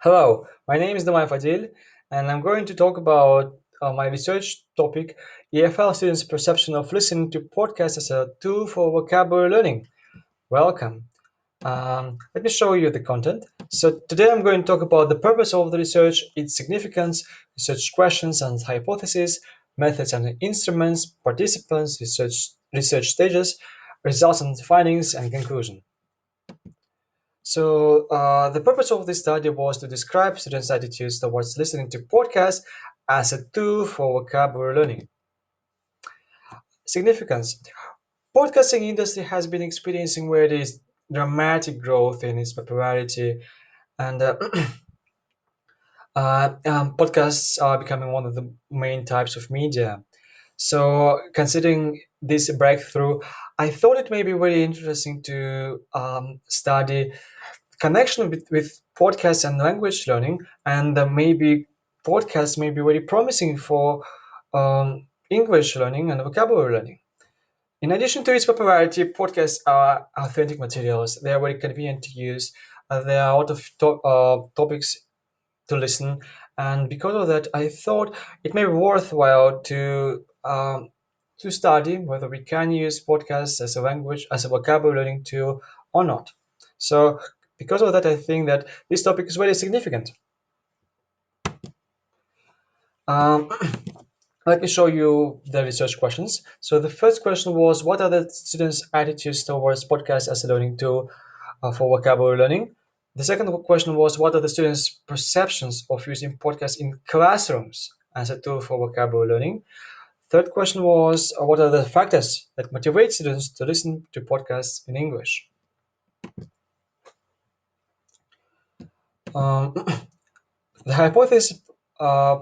Hello, my name is Domayev Adil, and I'm going to talk about my research topic, EFL students' perception of listening to podcasts as a tool for vocabulary learning. Welcome. Let me show you the content. So today I'm going to talk about the purpose of the research, its significance, research questions and hypotheses, methods and instruments, participants, research stages, results and findings, and conclusion. So the purpose of this study was to describe students' attitudes towards listening to podcasts as a tool for vocabulary learning. Significance. Podcasting industry has been experiencing very dramatic growth in its popularity, and podcasts are becoming one of the main types of media. So, considering this breakthrough, I thought it may be very interesting to study connection with podcasts and language learning, and maybe podcasts may be very promising for English learning and vocabulary learning. In addition to its popularity, podcasts are authentic materials. They are very convenient to use. There are a lot of topics to listen, and because of that, I thought it may be worthwhile to study whether we can use podcasts as a language, as a vocabulary learning tool or not. So, because of that, I think that this topic is very significant. Um, Let me show you the research questions. So the first question was, what are the students' attitudes towards podcasts as a learning tool for vocabulary learning? The second question was, what are the students' perceptions of using podcasts in classrooms as a tool for vocabulary learning? Third question was, what are the factors that motivate students to listen to podcasts in English? Um, the hypothesis uh,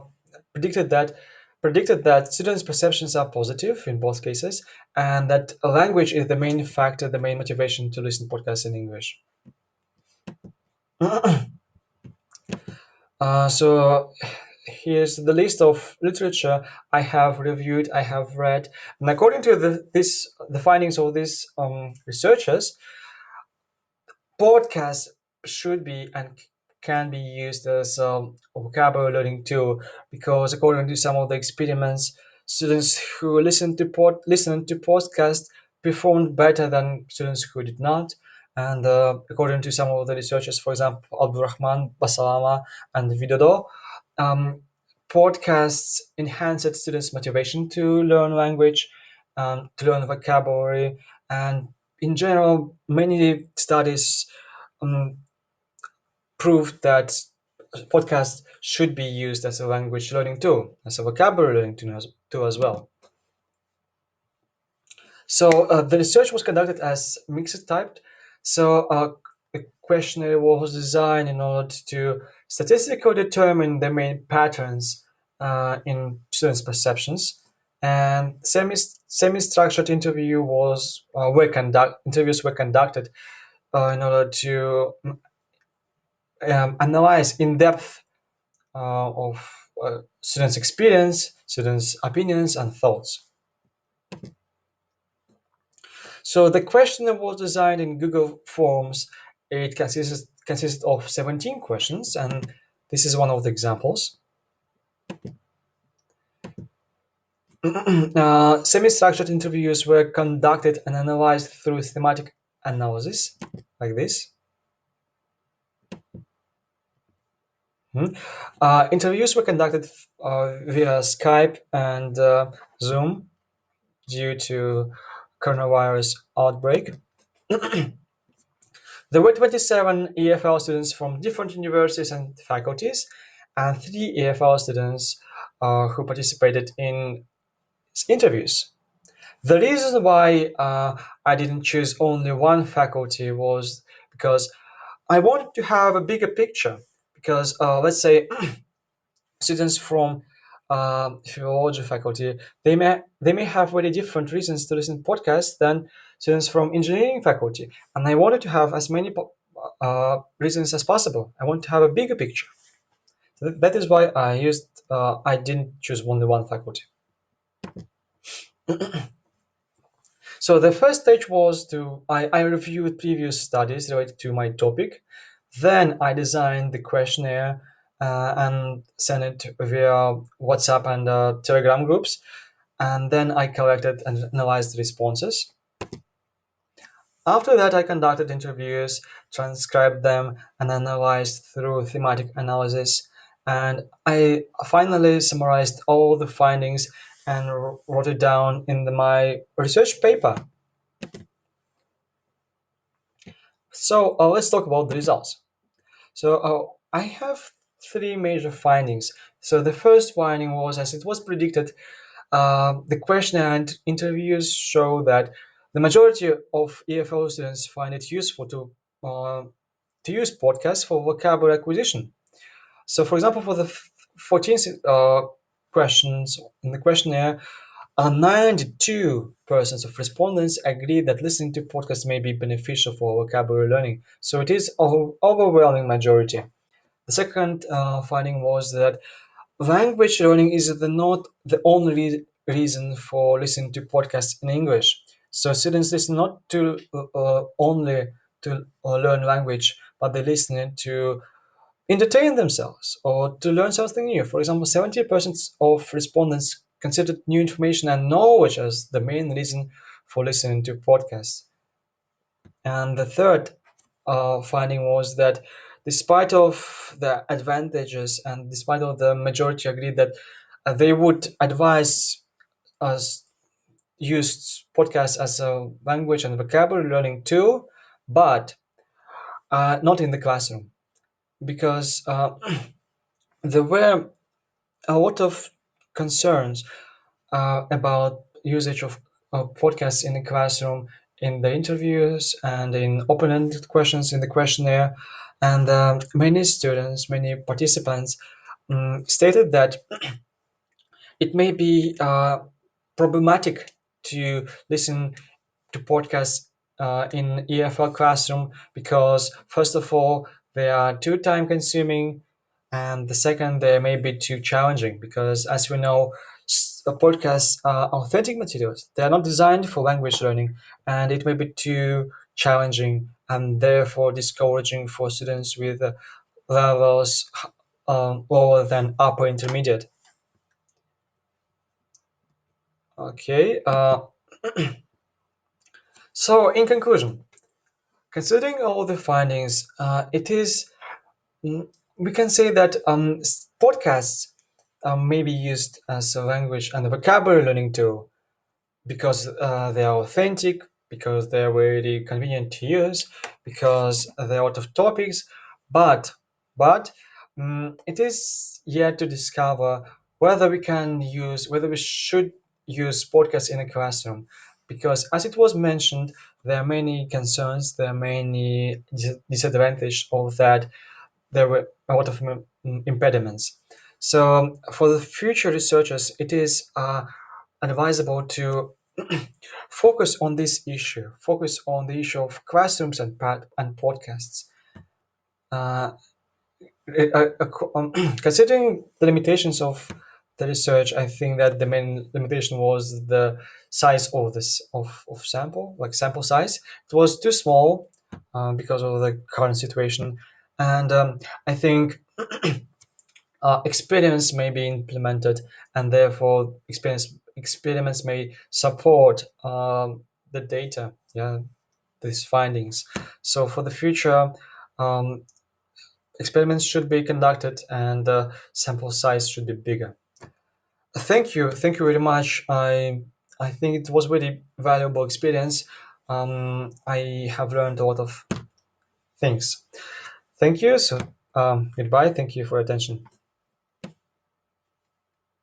predicted that predicted that students' perceptions are positive in both cases, and that language is the main factor, the main motivation to listen to podcasts in English. So here's the list of literature I have reviewed, I have read, and according to the findings of these researchers, podcasts should be and can be used as a vocabulary learning tool because according to some of the experiments, students who listened to podcasts performed better than students who did not. And according to some of the researchers, for example, Abdurrahman Basalama and Vidodo, um, podcasts enhanced students' motivation to learn language, to learn vocabulary, and in general, many studies um, proved that podcasts should be used as a language learning tool, as a vocabulary learning tool as well. So the research was conducted as mixed typed. So a questionnaire was designed in order to statistically determine the main patterns in students' perceptions. And semi-structured interviews were conducted in order to analyze in depth of students' experience, students' opinions, and thoughts. So the questionnaire was designed in Google Forms. It consists of 17 questions, and this is one of the examples. Semi-structured interviews were conducted and analyzed through thematic analysis, like this. Interviews were conducted via Skype and Zoom due to coronavirus outbreak. There were 27 EFL students from different universities and faculties, and 3 EFL students who participated in interviews. The reason why I didn't choose only one faculty was because I wanted to have a bigger picture. Because let's say students from philology faculty, they may have very different reasons to listen to podcasts than students from engineering faculty, and I wanted to have as many reasons as possible. I want to have a bigger picture. So that is why I didn't choose only one faculty. So the first stage was I reviewed previous studies related to my topic. Then I designed the questionnaire and sent it via WhatsApp and Telegram groups. And then I collected and analyzed the responses. After that, I conducted interviews, transcribed them, and analyzed through thematic analysis. And I finally summarized all the findings and wrote it down in my research paper. So let's talk about the results. So I have three major findings. So the first finding was, as it was predicted, the questionnaire and interviews show that the majority of EFL students find it useful to use podcasts for vocabulary acquisition. So, for example, for the 14 questions in the questionnaire, 92% of respondents agree that listening to podcasts may be beneficial for vocabulary learning. So it is overwhelming majority. The second finding was that language learning is not the only reason for listening to podcasts in English. So students listen not to only to learn language, but they listen to entertain themselves or to learn something new. For example, 70% of respondents considered new information and knowledge as the main reason for listening to podcasts. And the third finding was that despite of the advantages and despite of the majority agreed that they would advise us use podcasts as a language and vocabulary learning tool, but not in the classroom because there were a lot of concerns about usage of podcasts in the classroom, in the interviews, and in open-ended questions in the questionnaire. And many students, many participants stated that it may be problematic to listen to podcasts in EFL classroom because, first of all, they are too time consuming, and the second, they may be too challenging because, as we know, podcasts are authentic materials. They are not designed for language learning, and it may be too challenging and therefore discouraging for students with levels lower than upper intermediate. Okay. So, in conclusion, considering all the findings, we can say that podcasts may be used as a language and a vocabulary learning tool because they are authentic, because they are very convenient to use, because they are out of topics. But it is yet to discover whether we should use podcasts in a classroom, because as it was mentioned, there are many concerns, there are many disadvantages of that. There were a lot of impediments. So for the future researchers, it is advisable to focus on this issue, focus on the issue of classrooms and podcasts. Uh, Considering the limitations of the research, I think that the main limitation was the size of of sample, like sample size. It was too small because of the current situation, and I think experiments may be implemented, and therefore experiments may support the data, yeah, these findings. So for the future, um, experiments should be conducted, and sample size should be bigger. Thank you very much. I think it was really valuable experience. I have learned a lot of things. Thank you. So goodbye. Thank you for your attention.